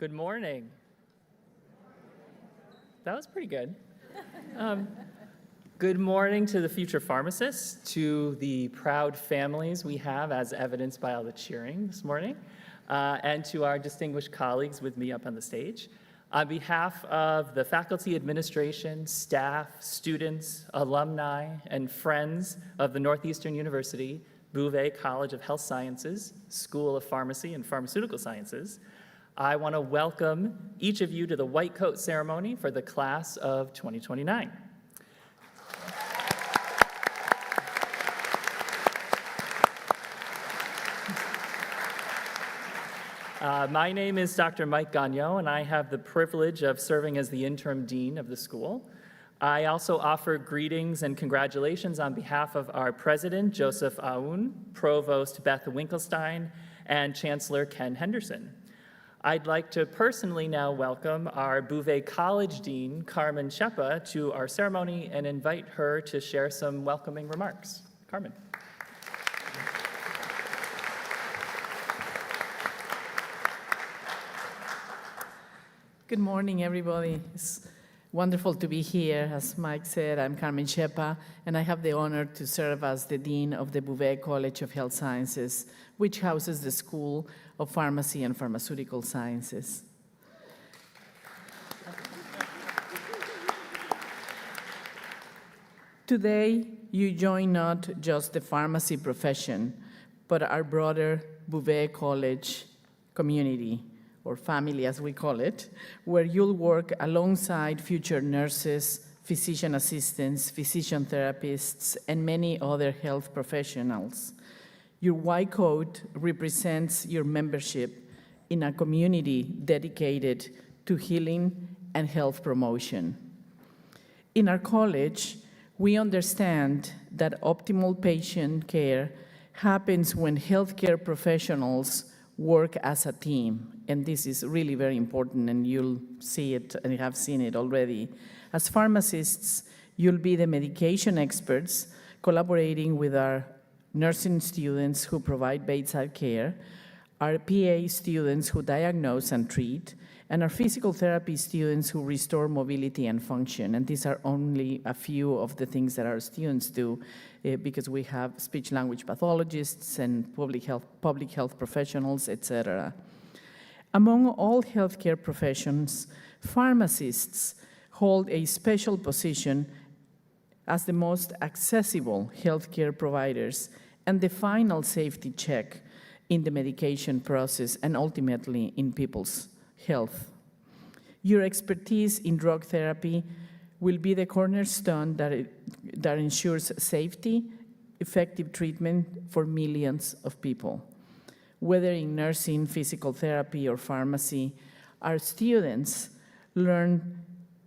Good morning. That was pretty good. Good morning to the future pharmacists, to the proud families we have as evidenced by all the cheering this morning, and to our distinguished colleagues with me up on the stage. On behalf of the faculty, administration, staff, students, alumni, and friends of the Northeastern University Bouvet College of Health Sciences, School of Pharmacy and Pharmaceutical Sciences, I want to welcome each of you to the white coat ceremony for the class of 2029. My name is Dr. Mike Gagnon, and I have the privilege of serving as the interim dean of the school. I also offer greetings and congratulations on behalf of our president, Joseph Aoun, provost Beth Winkelstein, and Chancellor Ken Henderson. I'd like to personally now welcome our Bouvet College Dean, Carmen Shepa, to our ceremony and invite her to share some welcoming remarks. Carmen. Good morning, everybody. It's wonderful to be here. As Mike said, I'm Carmen Shepa, and I have the honor to serve as the Dean of the Bouvet College of Health Sciences, which houses the School of Pharmacy and Pharmaceutical Sciences. Today, you join not just the pharmacy profession, but our broader Bouvet College community, or family as we call it, where you'll work alongside future nurses, physician assistants, physician therapists, and many other health professionals. Your white coat represents your membership in a community dedicated to healing and health promotion. In our college, we understand that optimal patient care happens when healthcare professionals work as a team, and this is really very important, and you'll see it, and you have seen it already. As pharmacists, you'll be the medication experts collaborating with our nursing students who provide bedside care, our PA students who diagnose and treat, and our physical therapy students who restore mobility and function. And these are only a few of the things that our students do because we have speech-language pathologists and public health professionals, etc. Among all healthcare professions, pharmacists hold a special position as the most accessible healthcare providers and the final safety check in the medication process and ultimately in people's health. Your expertise in drug therapy will be the cornerstone that ensures safety, effective treatment for millions of people. Whether in nursing, physical therapy, or pharmacy, our students learn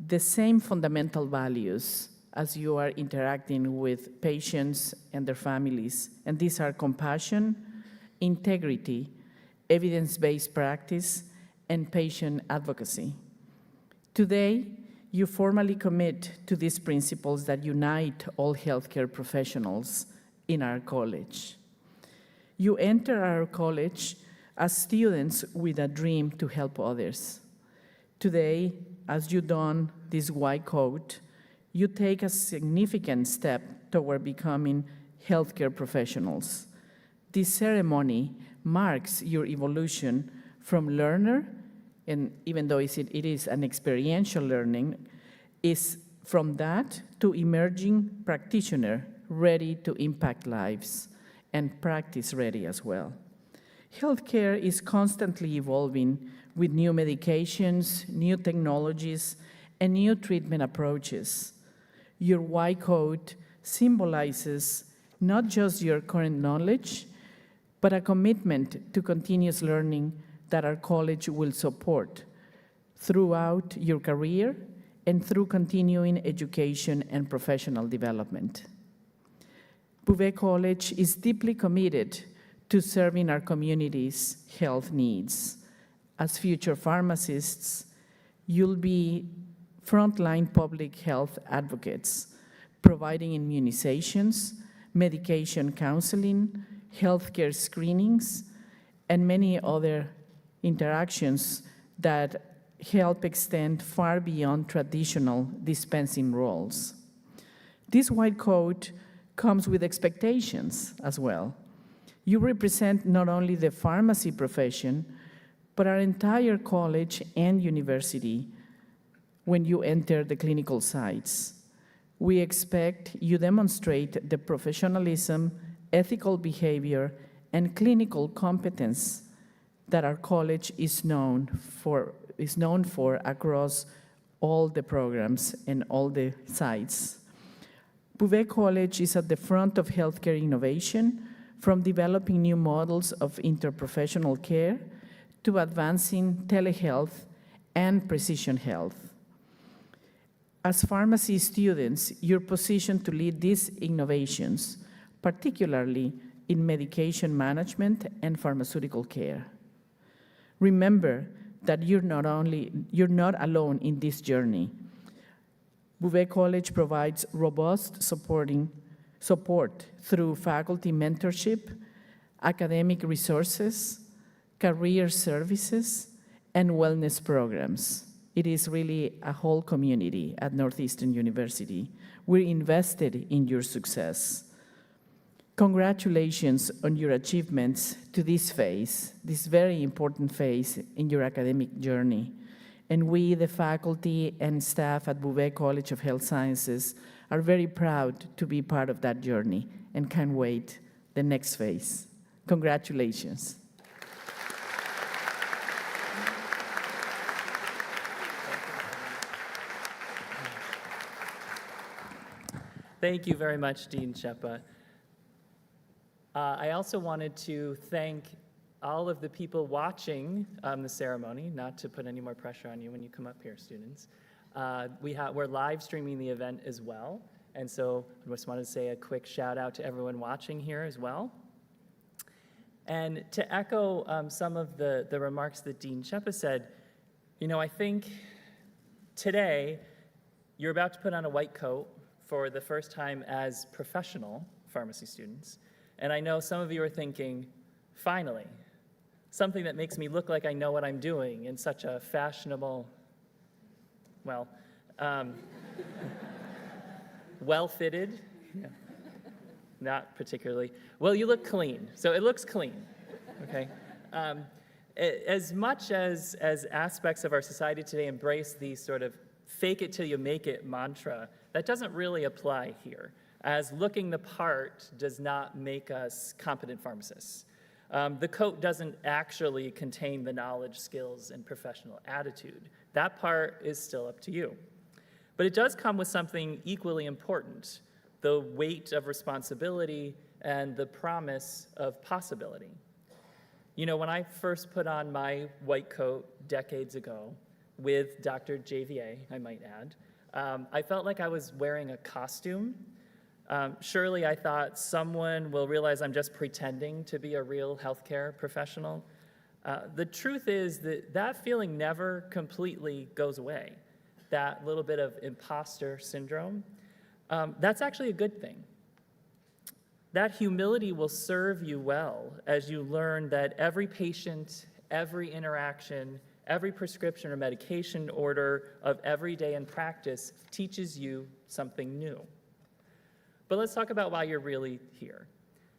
the same fundamental values as you are interacting with patients and their families, and these are compassion, integrity, evidence-based practice, and patient advocacy. Today, you formally commit to these principles that unite all healthcare professionals in our college. You enter our college as students with a dream to help others. Today, as you don this white coat, you take a significant step toward becoming healthcare professionals. This ceremony marks your evolution from learner, and even though it is an experiential learning, is from that to emerging practitioner ready to impact lives and practice ready as well. Healthcare is constantly evolving with new medications, new technologies, and new treatment approaches. Your white coat symbolizes not just your current knowledge, but a commitment to continuous learning that our college will support throughout your career and through continuing education and professional development. Bouvet College is deeply committed to serving our community's health needs. As future pharmacists, you'll be frontline public health advocates, providing immunizations, medication counseling, healthcare screenings, and many other interactions that help extend far beyond traditional dispensing roles. This white coat comes with expectations as well. You represent not only the pharmacy profession, but our entire college and university when you enter the clinical sites. We expect you demonstrate the professionalism, ethical behavior, and clinical competence that our college is known for across all the programs and all the sites. Bouvet College is at the front of healthcare innovation, from developing new models of interprofessional care to advancing telehealth and precision health. As pharmacy students, you're positioned to lead these innovations, particularly in medication management and pharmaceutical care. Remember that you're not alone in this journey. Bouvet College provides robust support through faculty mentorship, academic resources, career services, and wellness programs. It is really a whole community at Northeastern University. We're invested in your success. Congratulations on your achievements to this phase, this very important phase in your academic journey. And we, the faculty and staff at Bouvet College of Health Sciences, are very proud to be part of that journey and can't wait the next phase. Congratulations. Thank you very much, Dean Shepa. I also wanted to thank all of the people watching the ceremony, not to put any more pressure on you when you come up here, students. We're live streaming the event as well, and so I just wanted to say a quick shout out to everyone watching here as well. And to echo some of the remarks that Dean Shepa said, I think today you're about to put on a white coat for the first time as professional pharmacy students. And I know some of you are thinking, finally, something that makes me look like I know what I'm doing in such a fashionable, well-fitted, not particularly. Well, you look clean, so it looks clean, okay? As much as aspects of our society today embrace the sort of fake it till you make it mantra, that doesn't really apply here, as looking the part does not make us competent pharmacists. The coat doesn't actually contain the knowledge, skills, and professional attitude. That part is still up to you. But it does come with something equally important, the weight of responsibility and the promise of possibility. When I first put on my white coat decades ago, with Dr. JVA, I might add, I felt like I was wearing a costume. Surely I thought someone will realize I'm just pretending to be a real healthcare professional. The truth is that feeling never completely goes away. That little bit of imposter syndrome, that's actually a good thing. That humility will serve you well as you learn that every patient, every interaction, every prescription or medication order of every day in practice teaches you something new. But let's talk about why you're really here.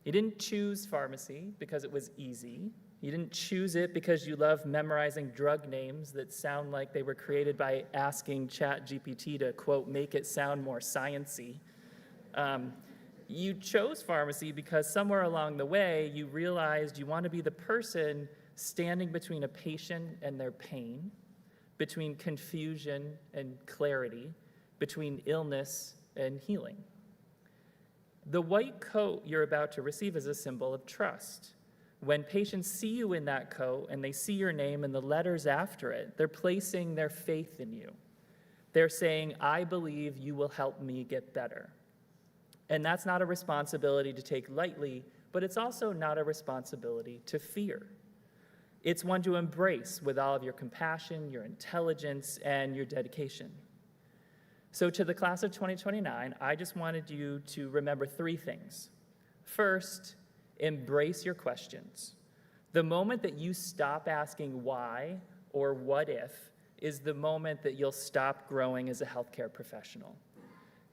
You didn't choose pharmacy because it was easy. You didn't choose it because you love memorizing drug names that sound like they were created by asking ChatGPT to, quote, make it sound more science-y. You chose pharmacy because somewhere along the way you realized you want to be the person standing between a patient and their pain, between confusion and clarity, between illness and healing. The white coat you're about to receive is a symbol of trust. When patients see you in that coat and they see your name and the letters after it, they're placing their faith in you. They're saying, I believe you will help me get better. And that's not a responsibility to take lightly, but it's also not a responsibility to fear. It's one to embrace with all of your compassion, your intelligence, and your dedication. So to the class of 2029, I just wanted you to remember three things. First, embrace your questions. The moment that you stop asking why or what if is the moment that you'll stop growing as a healthcare professional.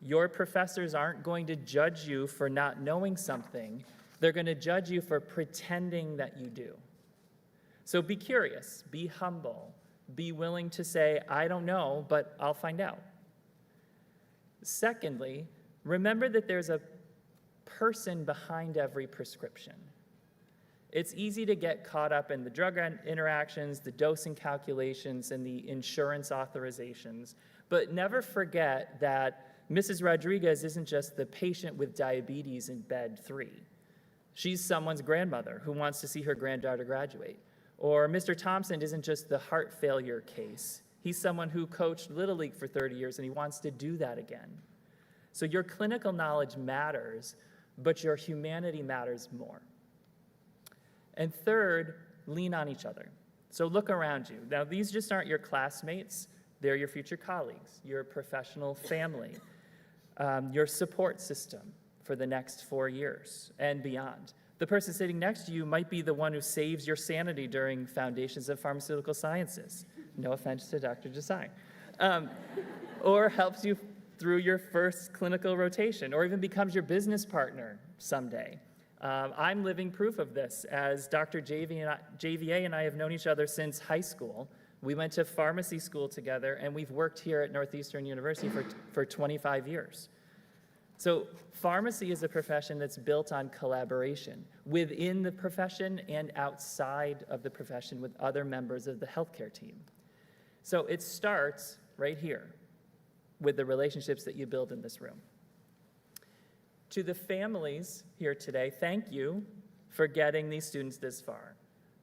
Your professors aren't going to judge you for not knowing something. They're going to judge you for pretending that you do. So be curious, be humble, be willing to say, I don't know, but I'll find out. Secondly, remember that there's a person behind every prescription. It's easy to get caught up in the drug interactions, the dosing calculations, and the insurance authorizations, but never forget that Mrs. Rodriguez isn't just the patient with diabetes in bed 3. She's someone's grandmother who wants to see her granddaughter graduate. Or Mr. Thompson isn't just the heart failure case. He's someone who coached Little League for 30 years and he wants to do that again. So your clinical knowledge matters, but your humanity matters more. And third, lean on each other. So look around you. Now, these just aren't your classmates. They're your future colleagues, your professional family, your support system for the next 4 years and beyond. The person sitting next to you might be the one who saves your sanity during Foundations of Pharmaceutical Sciences. No offense to Dr. Desai. Or helps you through your first clinical rotation, or even becomes your business partner someday. I'm living proof of this, as Dr. JVA and I have known each other since high school. We went to pharmacy school together, and we've worked here at Northeastern University for 25 years. So pharmacy is a profession that's built on collaboration within the profession and outside of the profession with other members of the healthcare team. So it starts right here with the relationships that you build in this room. To the families here today, thank you for getting these students this far.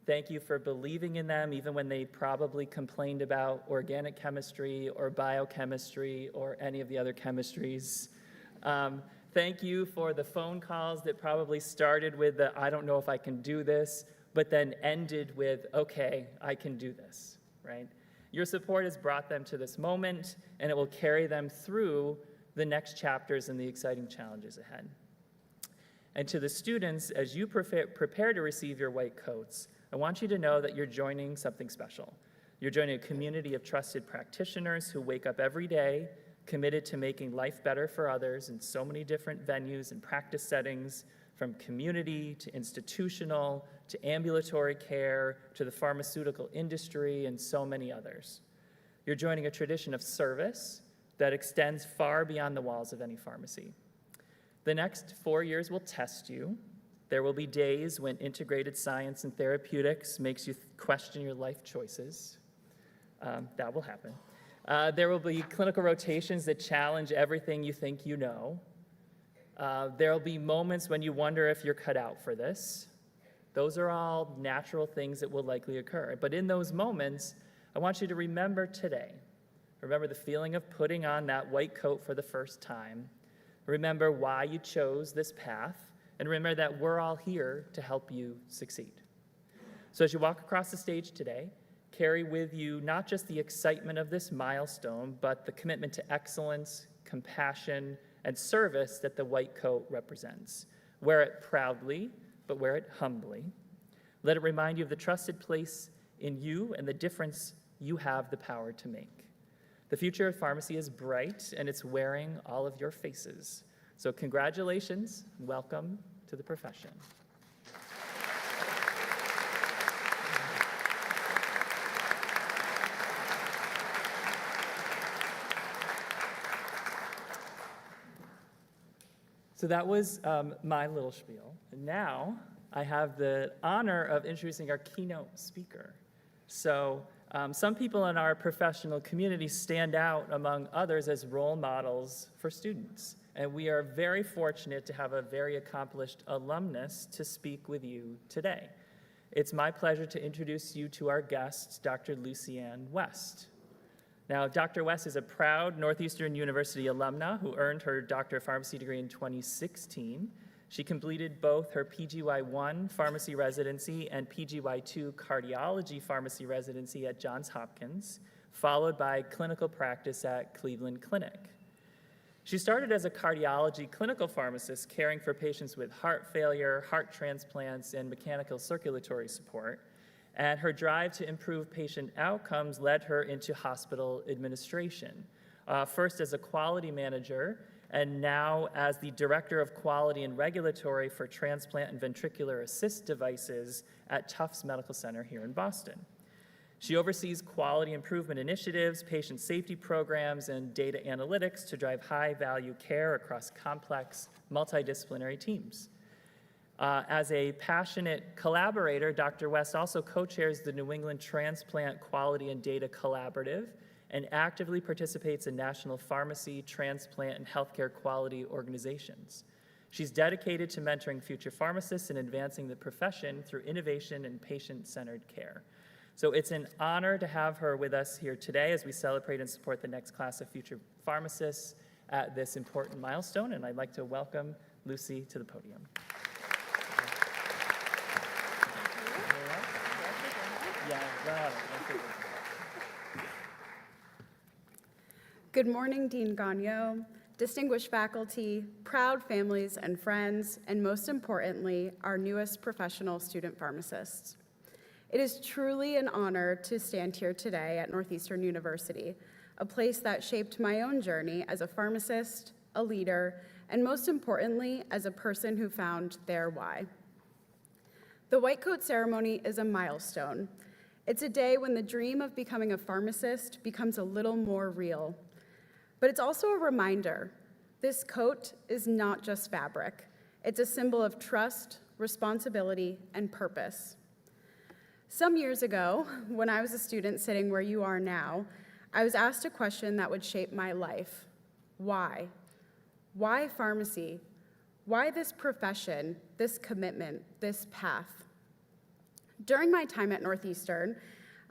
Thank you for believing in them even when they probably complained about organic chemistry or biochemistry or any of the other chemistries. Thank you for the phone calls that probably started with the, I don't know if I can do this, but then ended with, okay, I can do this, right? Your support has brought them to this moment, and it will carry them through the next chapters and the exciting challenges ahead. And to the students, as you prepare to receive your white coats, I want you to know that you're joining something special. You're joining a community of trusted practitioners who wake up every day committed to making life better for others in so many different venues and practice settings, from community to institutional to ambulatory care to the pharmaceutical industry and so many others. You're joining a tradition of service that extends far beyond the walls of any pharmacy. The next 4 years will test you. There will be days when integrated science and therapeutics makes you question your life choices. That will happen. There will be clinical rotations that challenge everything you think you know. There will be moments when you wonder if you're cut out for this. Those are all natural things that will likely occur. But in those moments, I want you to remember today. Remember the feeling of putting on that white coat for the first time. Remember why you chose this path. And remember that we're all here to help you succeed. So as you walk across the stage today, carry with you not just the excitement of this milestone, but the commitment to excellence, compassion, and service that the white coat represents. Wear it proudly, but wear it humbly. Let it remind you of the trusted place in you and the difference you have the power to make. The future of pharmacy is bright, and it's wearing all of your faces. So congratulations, and welcome to the profession. So that was my little spiel. And now I have the honor of introducing our keynote speaker. So some people in our professional community stand out among others as role models for students. And we are very fortunate to have a very accomplished alumnus to speak with you today. It's my pleasure to introduce you to our guest, Dr. Lucianne West. Now, Dr. West is a proud Northeastern University alumna who earned her Doctor of Pharmacy degree in 2016. She completed both her PGY1 pharmacy residency and PGY2 cardiology pharmacy residency at Johns Hopkins, followed by clinical practice at Cleveland Clinic. She started as a cardiology clinical pharmacist caring for patients with heart failure, heart transplants, and mechanical circulatory support. And her drive to improve patient outcomes led her into hospital administration, first as a quality manager, and now as the Director of Quality and Regulatory for Transplant and Ventricular Assist Devices at Tufts Medical Center here in Boston. She oversees quality improvement initiatives, patient safety programs, and data analytics to drive high-value care across complex, multidisciplinary teams. As a passionate collaborator, Dr. West also co-chairs the New England Transplant Quality and Data Collaborative and actively participates in national pharmacy, transplant, and healthcare quality organizations. She's dedicated to mentoring future pharmacists and advancing the profession through innovation and patient-centered care. So it's an honor to have her with us here today as we celebrate and support the next class of future pharmacists at this important milestone, and I'd like to welcome Lucy to the podium. Good morning, Dean Gagnon, distinguished faculty, proud families and friends, and most importantly, our newest professional student pharmacists. It is truly an honor to stand here today at Northeastern University, a place that shaped my own journey as a pharmacist, a leader, and most importantly, as a person who found their why. The White Coat Ceremony is a milestone. It's a day when the dream of becoming a pharmacist becomes a little more real. But it's also a reminder, this coat is not just fabric. It's a symbol of trust, responsibility, and purpose. Some years ago, when I was a student sitting where you are now, I was asked a question that would shape my life. Why? Why pharmacy? Why this profession, this commitment, this path? During my time at Northeastern,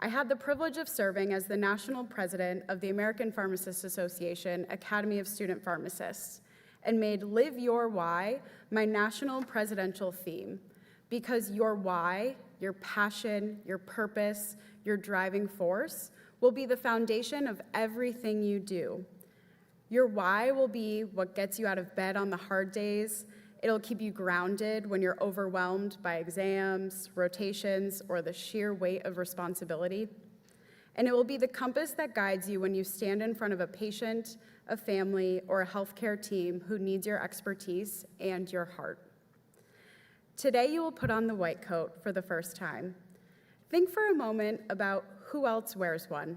I had the privilege of serving as the national president of the American Pharmacists Association Academy of Student Pharmacists and made Live Your Why my national presidential theme, because your why, your passion, your purpose, your driving force will be the foundation of everything you do. Your why will be what gets you out of bed on the hard days. It'll keep you grounded when you're overwhelmed by exams, rotations, or the sheer weight of responsibility. And it will be the compass that guides you when you stand in front of a patient, a family, or a healthcare team who needs your expertise and your heart. Today, you will put on the white coat for the first time. Think for a moment about who else wears one: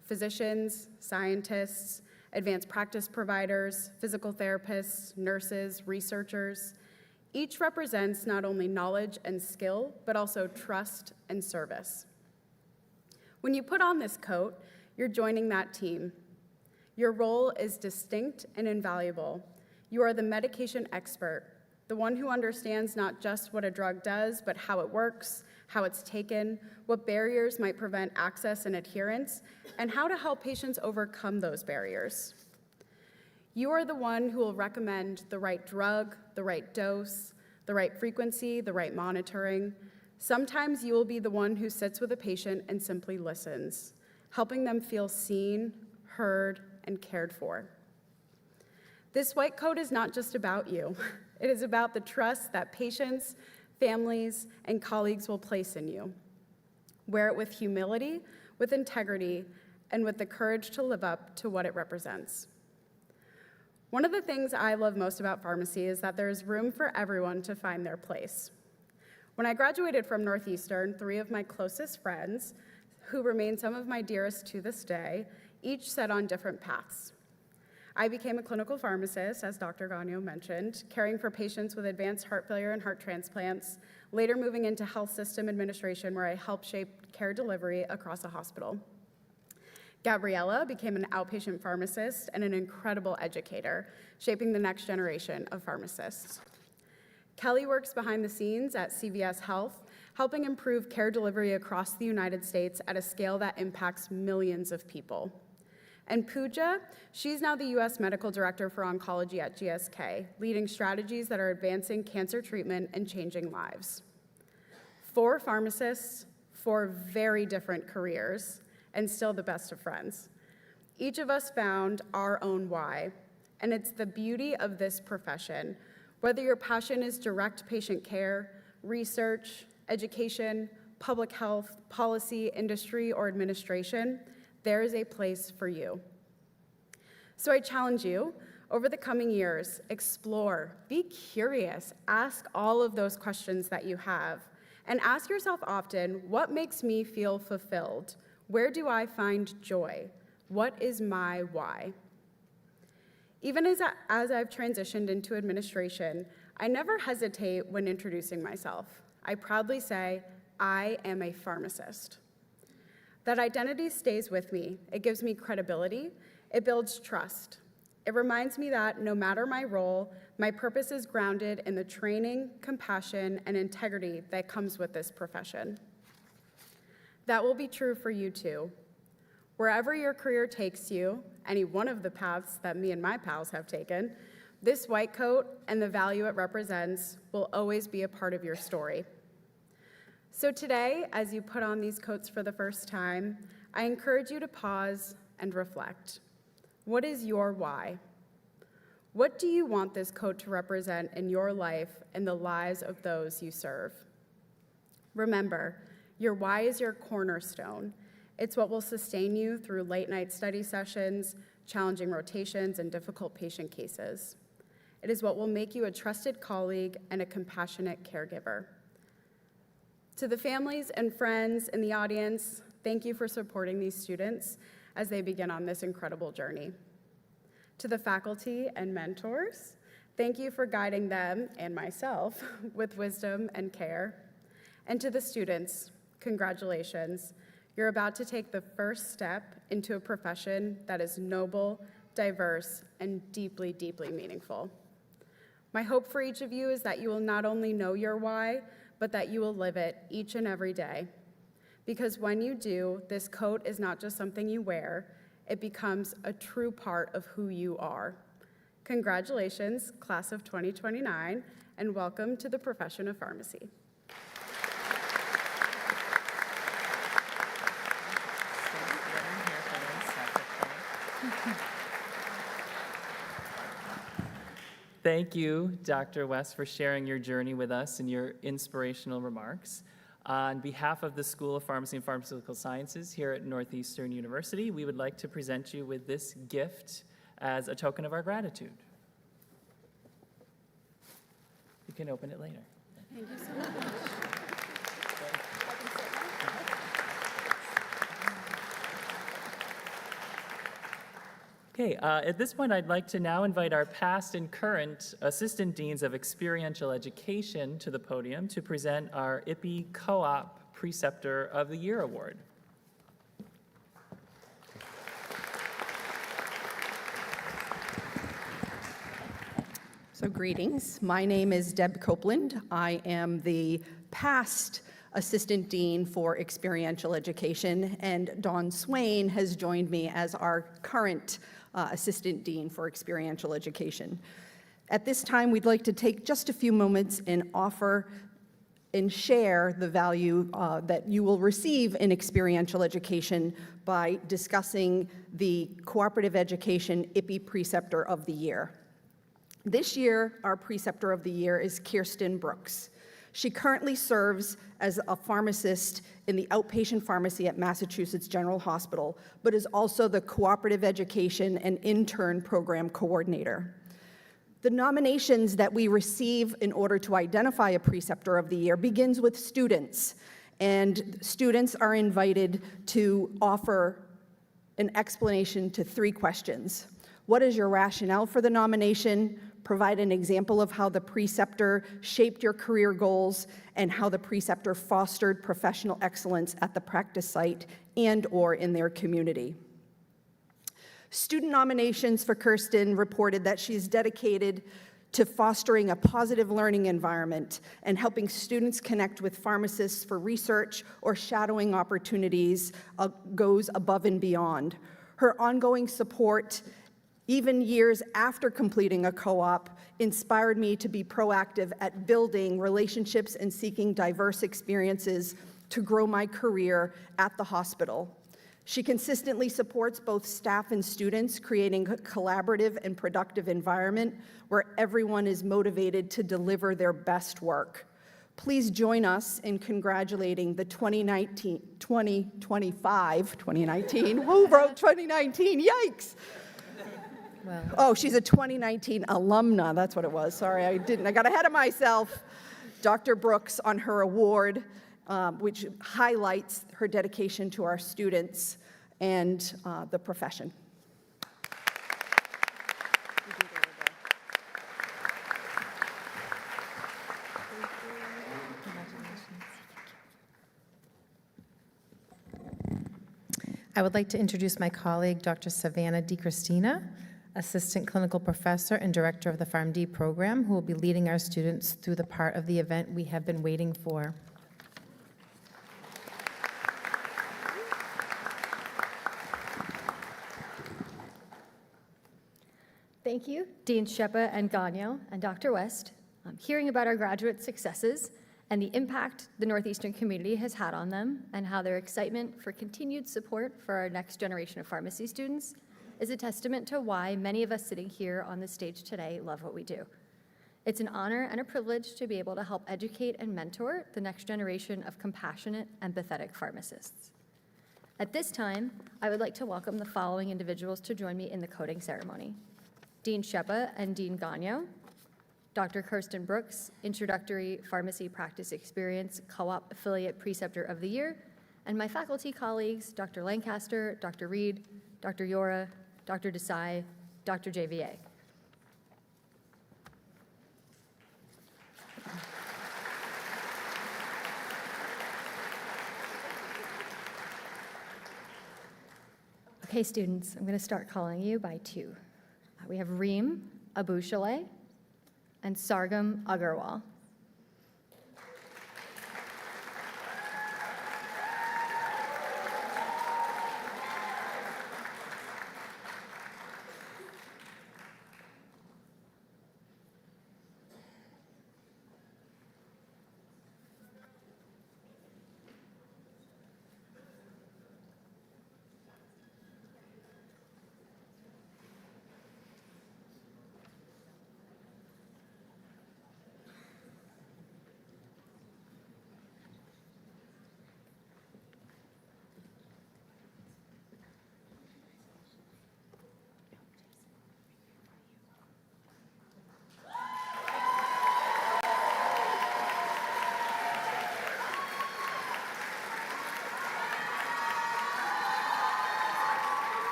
physicians, scientists, advanced practice providers, physical therapists, nurses, researchers. Each represents not only knowledge and skill, but also trust and service. When you put on this coat, you're joining that team. Your role is distinct and invaluable. You are the medication expert, the one who understands not just what a drug does, but how it works, how it's taken, what barriers might prevent access and adherence, and how to help patients overcome those barriers. You are the one who will recommend the right drug, the right dose, the right frequency, the right monitoring. Sometimes you will be the one who sits with a patient and simply listens, helping them feel seen, heard, and cared for. This white coat is not just about you. It is about the trust that patients, families, and colleagues will place in you. Wear it with humility, with integrity, and with the courage to live up to what it represents. One of the things I love most about pharmacy is that there is room for everyone to find their place. When I graduated from Northeastern, 3 of my closest friends, who remain some of my dearest to this day, each set on different paths. I became a clinical pharmacist, as Dr. Gagnon mentioned, caring for patients with advanced heart failure and heart transplants, later moving into health system administration, where I helped shape care delivery across a hospital. Gabriella became an outpatient pharmacist and an incredible educator, shaping the next generation of pharmacists. Kelly works behind the scenes at CVS Health, helping improve care delivery across the United States at a scale that impacts millions of people. And Pooja, she's now the U.S. Medical Director for Oncology at GSK, leading strategies that are advancing cancer treatment and changing lives. 4 pharmacists, 4 very different careers, and still the best of friends. Each of us found our own why, and it's the beauty of this profession. Whether your passion is direct patient care, research, education, public health, policy, industry, or administration, there is a place for you. So I challenge you, over the coming years, explore, be curious, ask all of those questions that you have, and ask yourself often, what makes me feel fulfilled? Where do I find joy? What is my why? Even as I've transitioned into administration, I never hesitate when introducing myself. I proudly say, I am a pharmacist. That identity stays with me. It gives me credibility. It builds trust. It reminds me that no matter my role, my purpose is grounded in the training, compassion, and integrity that comes with this profession. That will be true for you too. Wherever your career takes you, any one of the paths that me and my pals have taken, this white coat and the value it represents will always be a part of your story. So today, as you put on these coats for the first time, I encourage you to pause and reflect. What is your why? What do you want this coat to represent in your life and the lives of those you serve? Remember, your why is your cornerstone. It's what will sustain you through late-night study sessions, challenging rotations, and difficult patient cases. It is what will make you a trusted colleague and a compassionate caregiver. To the families and friends in the audience, thank you for supporting these students as they begin on this incredible journey. To the faculty and mentors, thank you for guiding them and myself with wisdom and care. And to the students, congratulations. You're about to take the first step into a profession that is noble, diverse, and deeply, deeply meaningful. My hope for each of you is that you will not only know your why, but that you will live it each and every day. Because when you do, this coat is not just something you wear, it becomes a true part of who you are. Congratulations, class of 2029, and welcome to the profession of pharmacy. Thank you, Dr. West, for sharing your journey with us and your inspirational remarks. On behalf of the School of Pharmacy and Pharmaceutical Sciences here at Northeastern University, we would like to present you with this gift as a token of our gratitude. You can open it later. Thank you so much. Okay, at this point, I'd like to now invite our past and current Assistant Deans of Experiential Education to the podium to present our IPPE Co-op Preceptor of the Year Award. So greetings. My name is Deb Copeland. I am the past Assistant Dean for Experiential Education, and Dawn Swain has joined me as our current Assistant Dean for Experiential Education. At this time, we'd like to take just a few moments and offer and share the value that you will receive in experiential education by discussing the Cooperative Education IPPE Preceptor of the Year. This year, our Preceptor of the Year is Kirsten Brooks. She currently serves as a pharmacist in the outpatient pharmacy at Massachusetts General Hospital, but is also the Cooperative Education and Intern Program Coordinator. The nominations that we receive in order to identify a Preceptor of the Year begins with students, and students are invited to offer an explanation to 3 questions. What is your rationale for the nomination? Provide an example of how the preceptor shaped your career goals and how the preceptor fostered professional excellence at the practice site and/or in their community. Student nominations for Kirsten reported that she's dedicated to fostering a positive learning environment and helping students connect with pharmacists for research or shadowing opportunities goes above and beyond. Her ongoing support, even years after completing a co-op, inspired me to be proactive at building relationships and seeking diverse experiences to grow my career at the hospital. She consistently supports both staff and students, creating a collaborative and productive environment where everyone is motivated to deliver their best work. Please join us in congratulating the 2019, who wrote 2019, yikes. Oh, she's a 2019 alumna, that's what it was, sorry, I got ahead of myself. Dr. Brooks on her award, which highlights her dedication to our students and the profession. I would like to introduce my colleague, Dr. Savannah DiCristina, Assistant Clinical Professor and Director of the PharmD program, who will be leading our students through the part of the event we have been waiting for. Thank you, Dean Shepa and Gagno and Dr. West. Hearing about our graduate successes and the impact the Northeastern community has had on them and how their excitement for continued support for our next generation of pharmacy students is a testament to why many of us sitting here on the stage today love what we do. It's an honor and a privilege to be able to help educate and mentor the next generation of compassionate, empathetic pharmacists. At this time, I would like to welcome the following individuals to join me in the coding ceremony: Dean Shepa and Dean Gagno, Dr. Kirsten Brooks, Introductory Pharmacy Practice Experience Co-op Affiliate Preceptor of the Year, and my faculty colleagues, Dr. Lancaster, Dr. Reed, Dr. Yora, Dr. Desai, Dr. JVA. Okay, students, I'm going to start calling you by two. We have Reem Aboushale and Sargam Agarwal.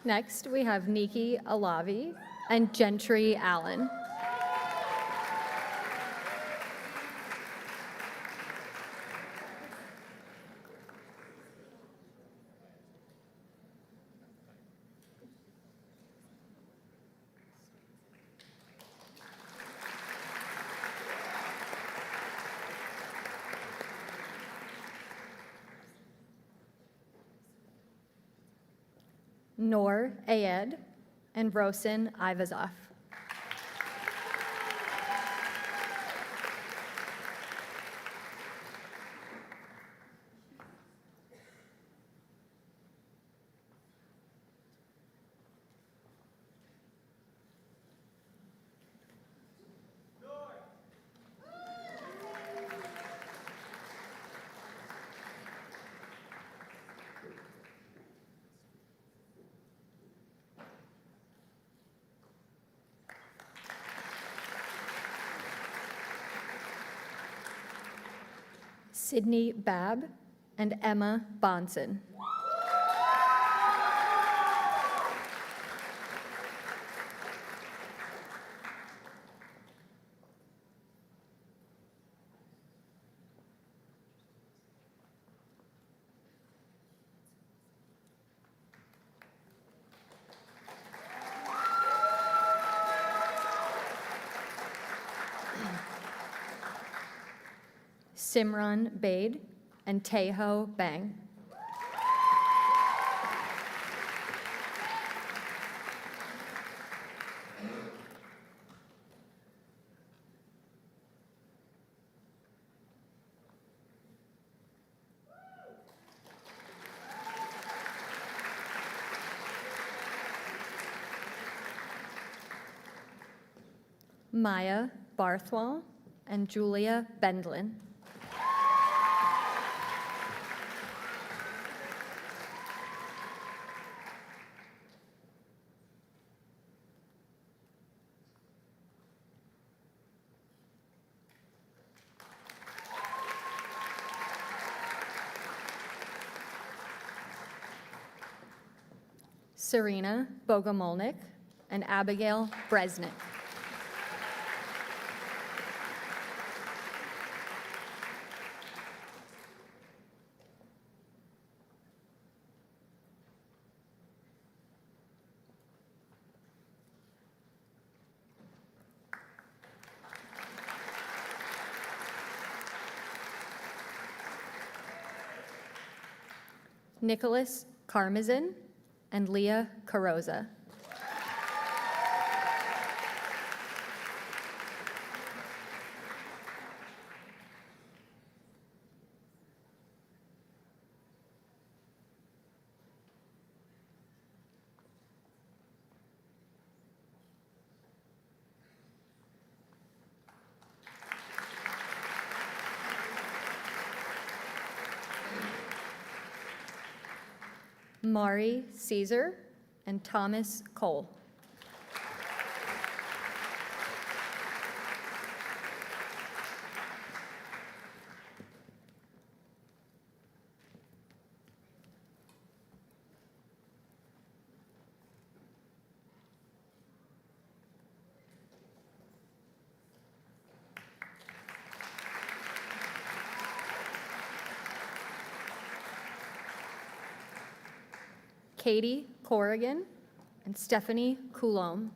Next, we have Nikki Alavi and Gentry Allen. Noor Ayed and Rosin Ivazov. Sydney Babb and Emma Bonson. Simran Bade and Teho Bang. Maya Barthwell, and Julia Bendlin. Serena Bogomolnik and Abigail Bresnik. Nicholas Karmazin and Leah Carosa. Mari Caesar and Thomas Cole. Katie Corrigan and Stephanie Coulombe.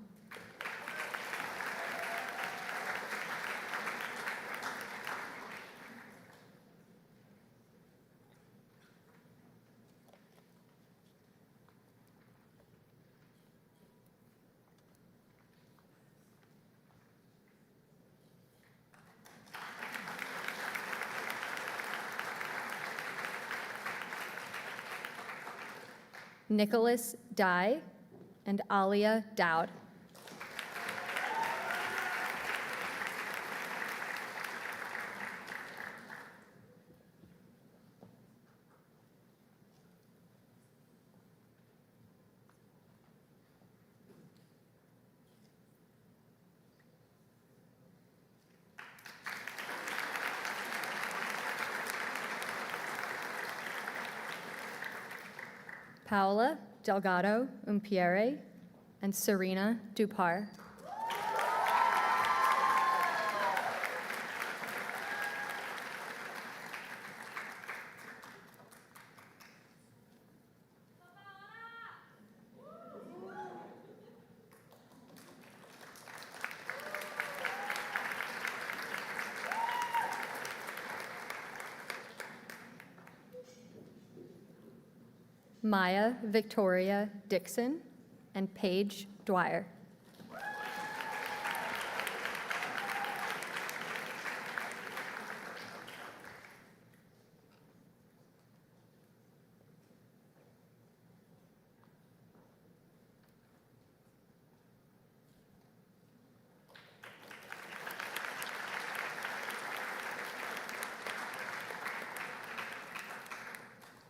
Nicholas Dye and Alia Dowd. Paola Delgado Umpiere and Serena Dupar. Maya Victoria Dixon and Paige Dwyer.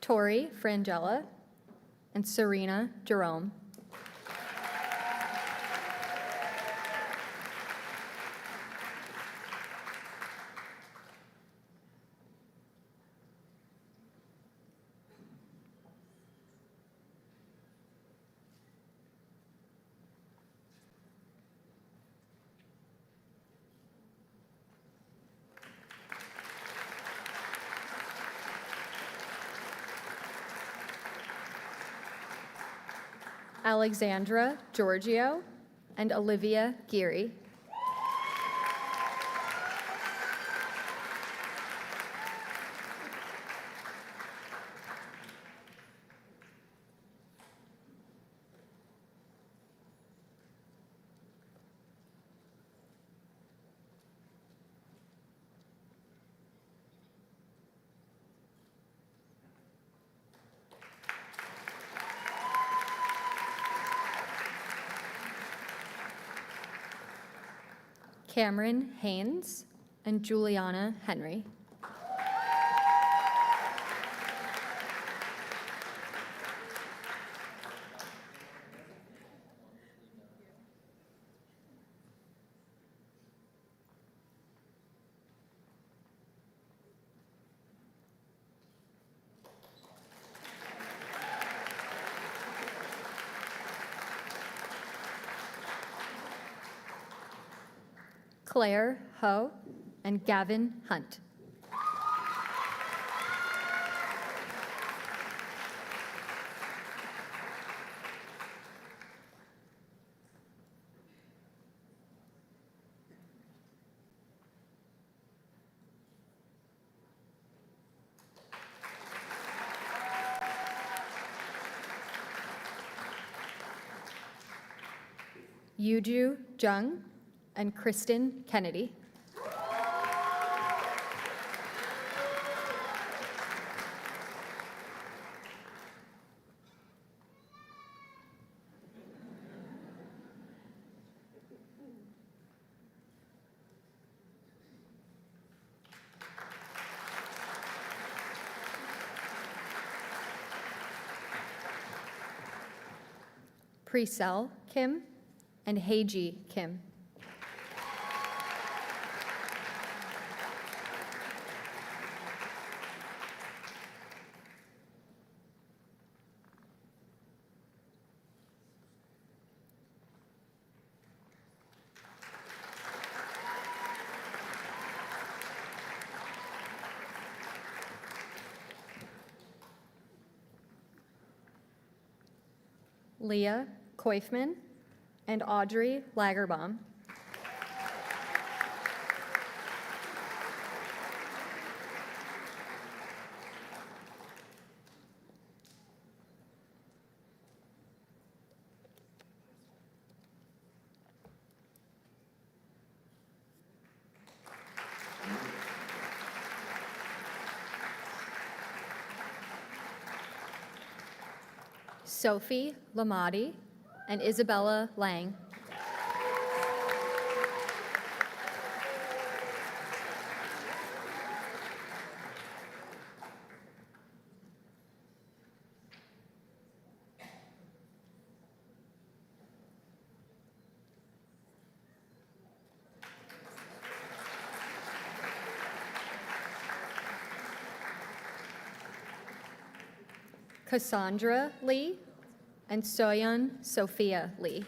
Tori Frangella and Serena Jerome. Alexandra Giorgio and Olivia Geary. Cameron Haynes, and Juliana Henry. Claire Ho, and Gavin Hunt. Yuju Jung and Kristen Kennedy. Presel Kim and Heiji Kim. Leah Koifman and Audrey Lagerbaum. Sophie Lamati and Isabella Lang. Cassandra Lee and Soyeon Sophia Lee.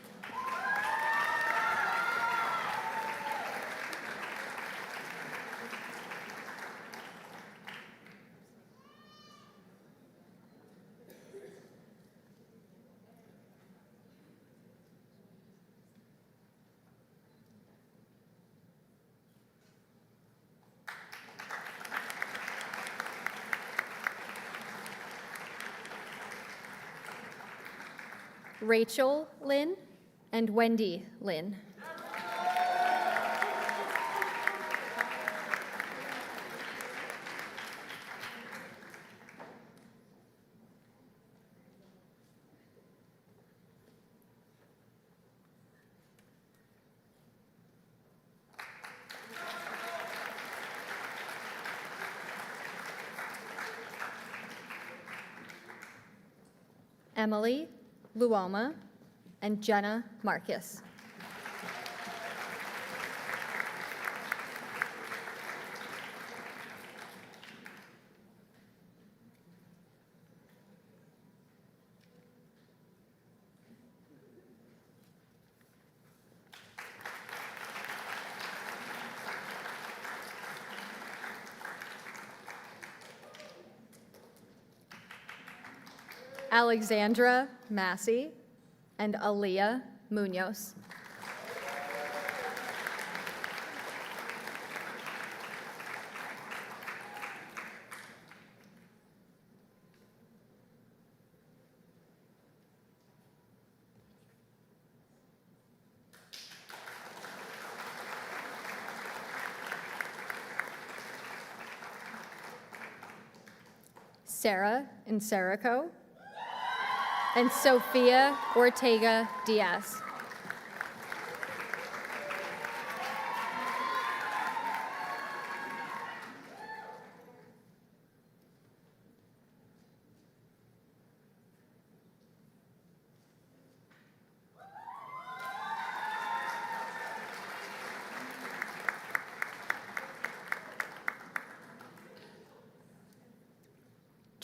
Rachel Lynn and Wendy Lynn. Emily Luoma and Jenna Marcus. Alexandra Massey and Aaliyah Munoz. Sarah Inserico and Sophia Ortega Diaz.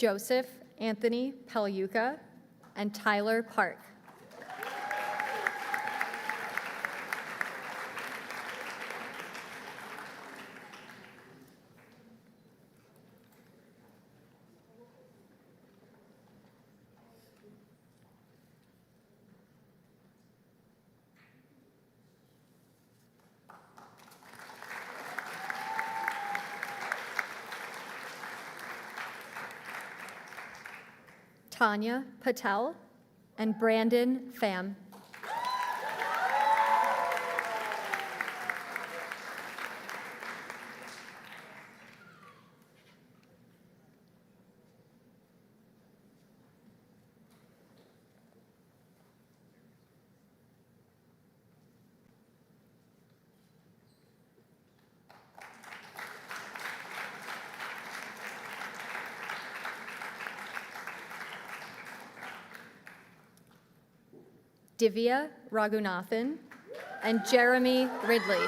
Joseph Anthony Pagliuca, and Tyler Park. Tanya Patel and Brandon Pham. Divya Raghunathan and Jeremy Ridley.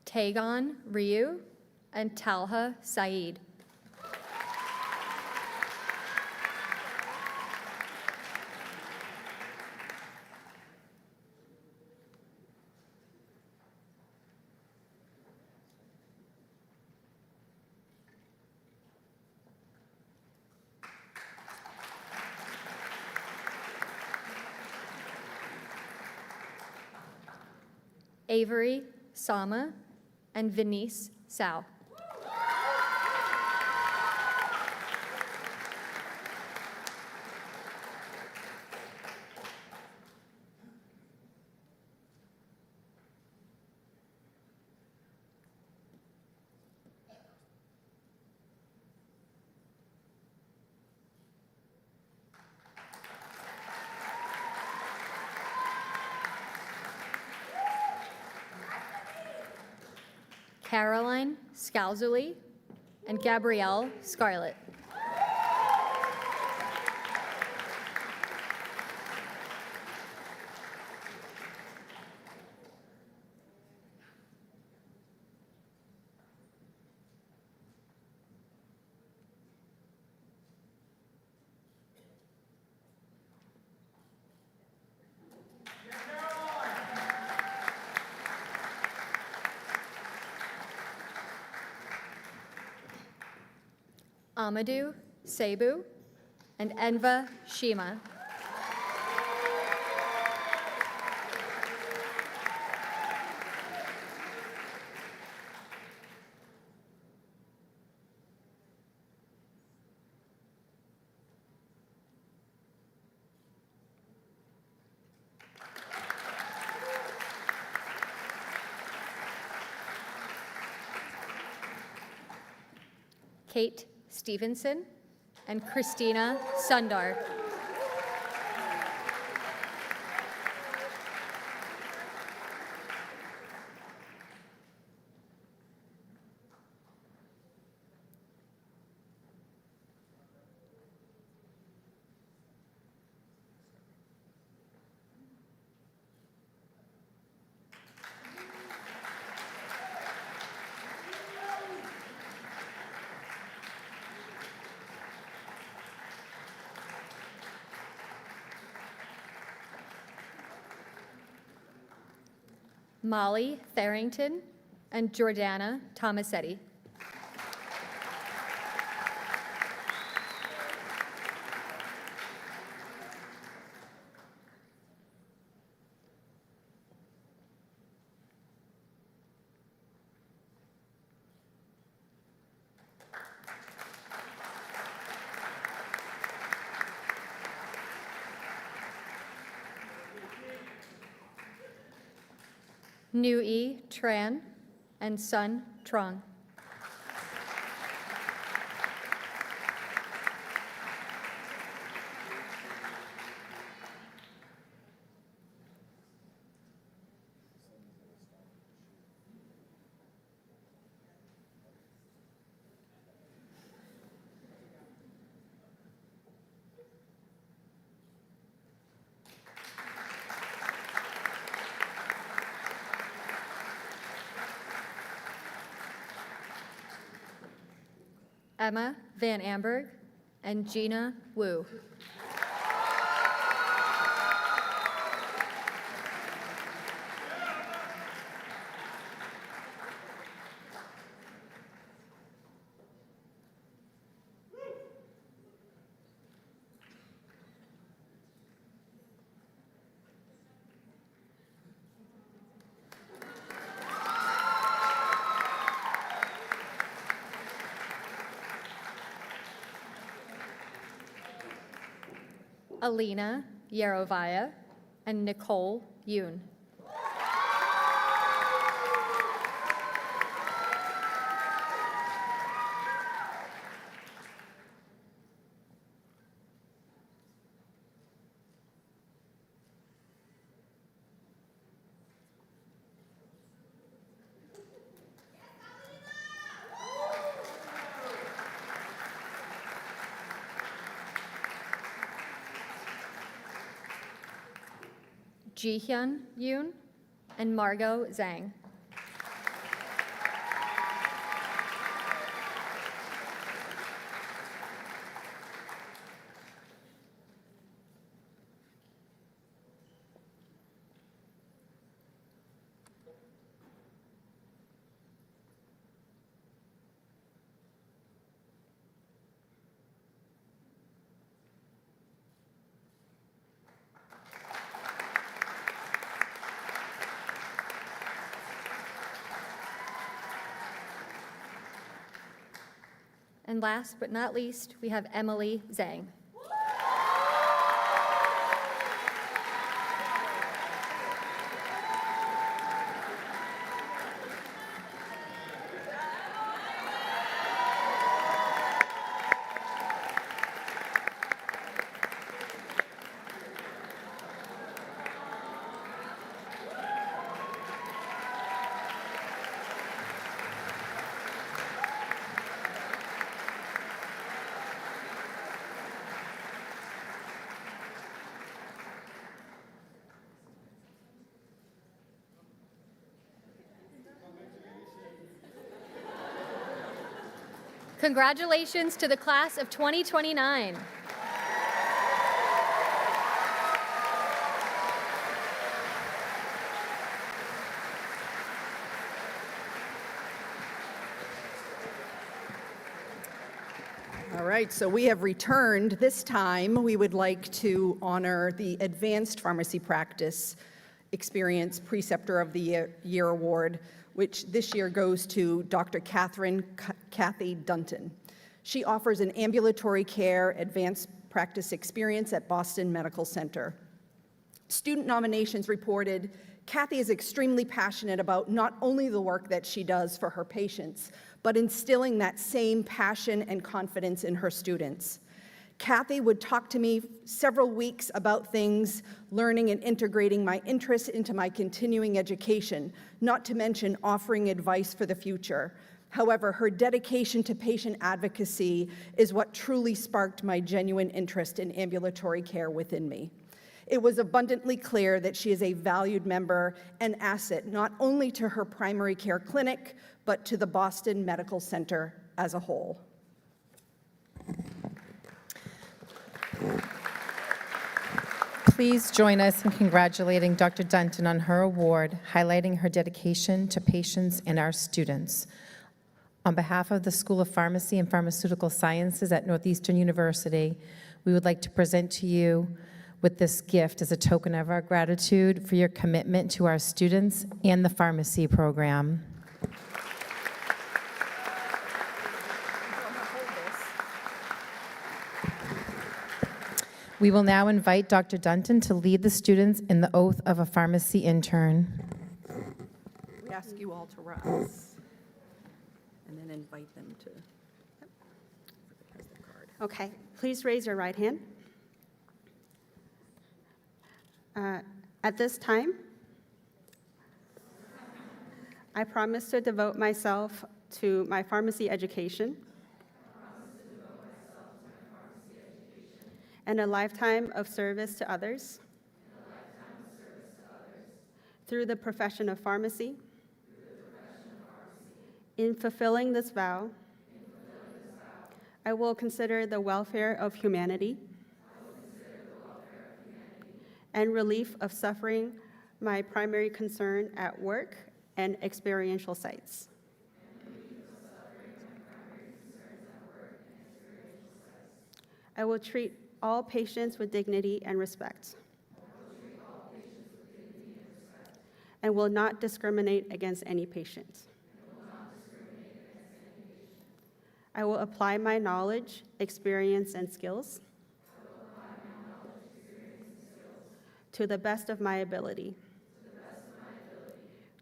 Taegon Ryu and Talha Saeed. Avery Sama and Venice Sao. Caroline Scalzuli and Gabrielle Scarlett. Amadou Cebu and Enva Shima. Kate Stevenson and Christina Sundar. Molly Tharrington and Jordana Tomasetti. Nui Tran and Sun Trong. Emma Van Amberg, and Gina Wu. Alina Yarovaya, and Nicole Yoon. Jihyun Yoon, and Margot Zhang. And last but not least, we have Emily Zhang. Congratulations to the class of 2029. All right, so we have returned. This time, we would like to honor the Advanced Pharmacy Practice Experience Preceptor of the Year Award, which this year goes to Dr. Kathy Dunton. She offers an ambulatory care advanced practice experience at Boston Medical Center. Student nominations reported, Kathy is extremely passionate about not only the work that she does for her patients, but instilling that same passion and confidence in her students. Kathy would talk to me several weeks about things, learning and integrating my interests into my continuing education, not to mention offering advice for the future. However, her dedication to patient advocacy is what truly sparked my genuine interest in ambulatory care within me. It was abundantly clear that she is a valued member and asset not only to her primary care clinic, but to the Boston Medical Center as a whole. Please join us in congratulating Dr. Dunton on her award, highlighting her dedication to patients and our students. On behalf of the School of Pharmacy and Pharmaceutical Sciences at Northeastern University, we would like to present to you with this gift as a token of our gratitude for your commitment to our students and the pharmacy program. We will now invite Dr. Dunton to lead the students in the oath of a pharmacy intern. We ask you all to rise and then invite them to. Has the card. Okay, please raise your right hand. At this time, I promise to devote myself to my pharmacy education and a lifetime of service to others through the profession of pharmacy. In fulfilling this vow, I will consider the welfare of humanity and relief of suffering my primary concern at work and experiential sites. I will treat all patients with dignity and respect. And will not discriminate against any patient. I will apply my knowledge, experience, and skills to the best of my ability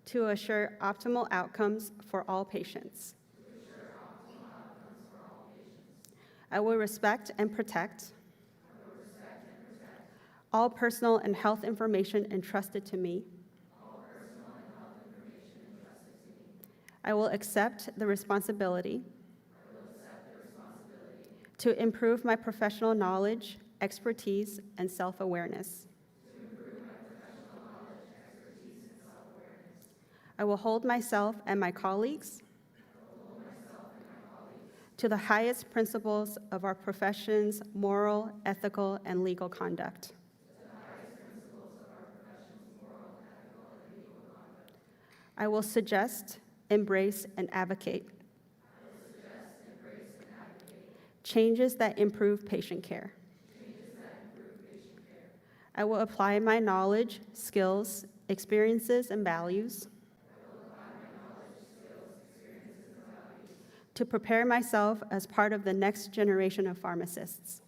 to assure optimal outcomes for all patients. I will respect and protect all personal and health information entrusted to me. I will accept the responsibility to improve my professional knowledge, expertise, and self-awareness. I will hold myself and my colleagues to the highest principles of our profession's moral, ethical, and legal conduct. I will suggest, embrace, and advocate changes that improve patient care. I will apply my knowledge, skills, experiences, and values to prepare myself as part of the next generation of pharmacists.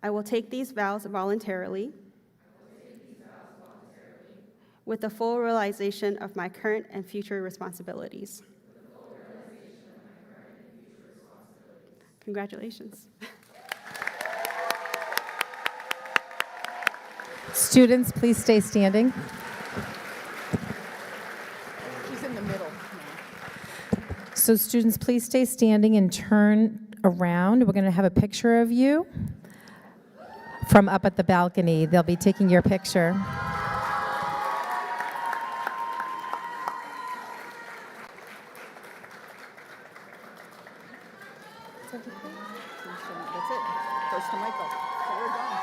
I will take these vows voluntarily with the full realization of my current and future responsibilities. Congratulations. Students, please stay standing. She's in the middle. So students, please stay standing and turn around. We're going to have a picture of you from up at the balcony. They'll be taking your picture. That's it. Goes to Michael. So we're done.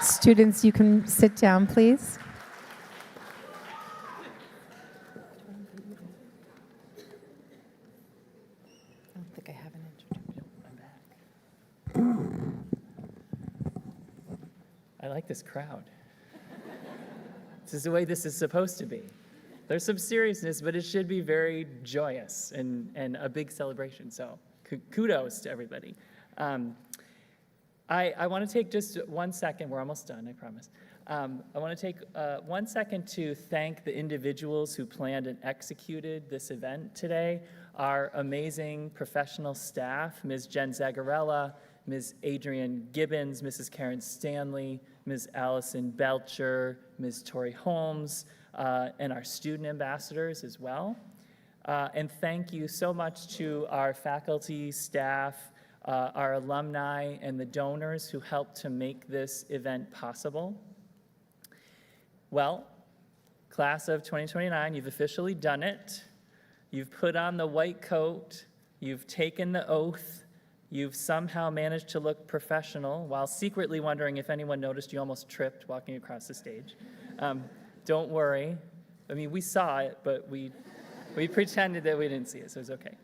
Students, you can sit down, please. I don't think I have an introduction. I like this crowd. This is the way this is supposed to be. There's some seriousness, but it should be very joyous and a big celebration. So kudos to everybody. I want to take just 1 second. We're almost done, I promise. I want to take 1 second to thank the individuals who planned and executed this event today. Our amazing professional staff, Ms. Jen Zagarella, Ms. Adrienne Gibbons, Mrs. Karen Stanley, Ms. Allison Belcher, Ms. Tori Holmes, and our student ambassadors as well. And thank you so much to our faculty, staff, our alumni, and the donors who helped to make this event possible. Well, class of 2029, you've officially done it. You've put on the white coat. You've taken the oath. You've somehow managed to look professional while secretly wondering if anyone noticed you almost tripped walking across the stage. Don't worry. I mean, we saw it, but we pretended that we didn't see it, so it's okay.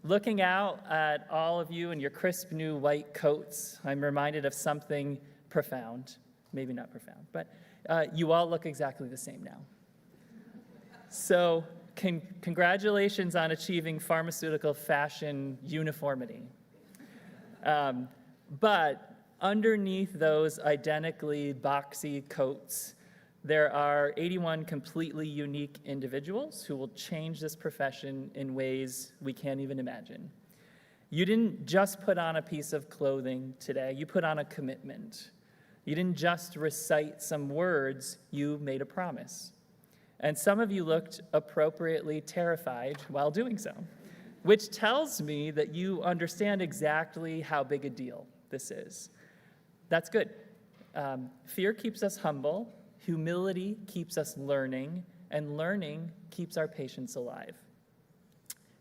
Looking out at all of you in your crisp new white coats, I'm reminded of something profound. Maybe not profound, but you all look exactly the same now. So congratulations on achieving pharmaceutical fashion uniformity. But underneath those identically boxy coats, there are 81 completely unique individuals who will change this profession in ways we can't even imagine. You didn't just put on a piece of clothing today, you put on a commitment. You didn't just recite some words, you made a promise. And some of you looked appropriately terrified while doing so, which tells me that you understand exactly how big a deal this is. That's good. Fear keeps us humble, humility keeps us learning, and learning keeps our patients alive.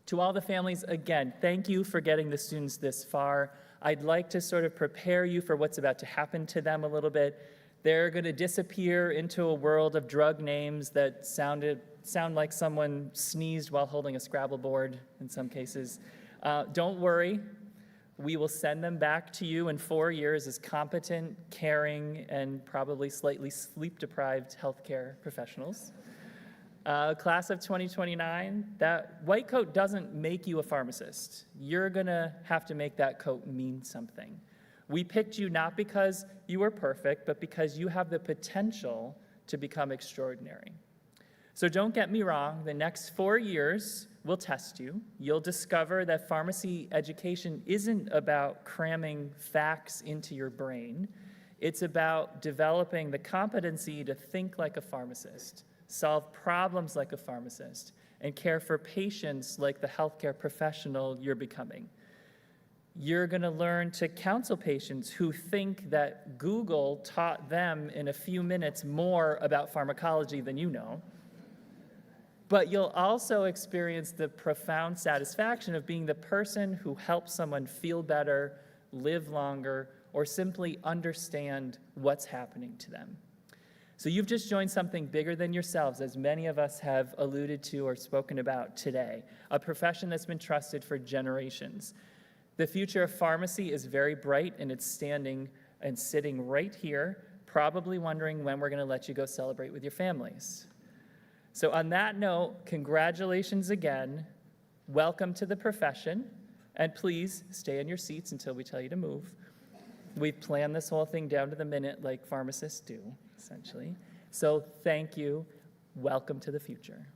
To all the families, again, thank you for getting the students this far. I'd like to sort of prepare you for what's about to happen to them a little bit. They're going to disappear into a world of drug names that sound like someone sneezed while holding a Scrabble board in some cases. Don't worry. We will send them back to you in 4 years as competent, caring, and probably slightly sleep-deprived healthcare professionals. Class of 2029, that white coat doesn't make you a pharmacist. You're gonna have to make that coat mean something. We picked you not because you were perfect, but because you have the potential to become extraordinary. So don't get me wrong, the next 4 years will test you. You'll discover that pharmacy education isn't about cramming facts into your brain. It's about developing the competency to think like a pharmacist, solve problems like a pharmacist, and care for patients like the healthcare professional you're becoming. You're going to learn to counsel patients who think that Google taught them in a few minutes more about pharmacology than you know. But you'll also experience the profound satisfaction of being the person who helps someone feel better, live longer, or simply understand what's happening to them. So you've just joined something bigger than yourselves, as many of us have alluded to or spoken about today, a profession that's been trusted for generations. The future of pharmacy is very bright, and it's standing and sitting right here, probably wondering when we're going to let you go celebrate with your families. So on that note, congratulations again. Welcome to the profession, and please stay in your seats until we tell you to move. We've planned this whole thing down to the minute like pharmacists do, essentially. So thank you. Welcome to the future.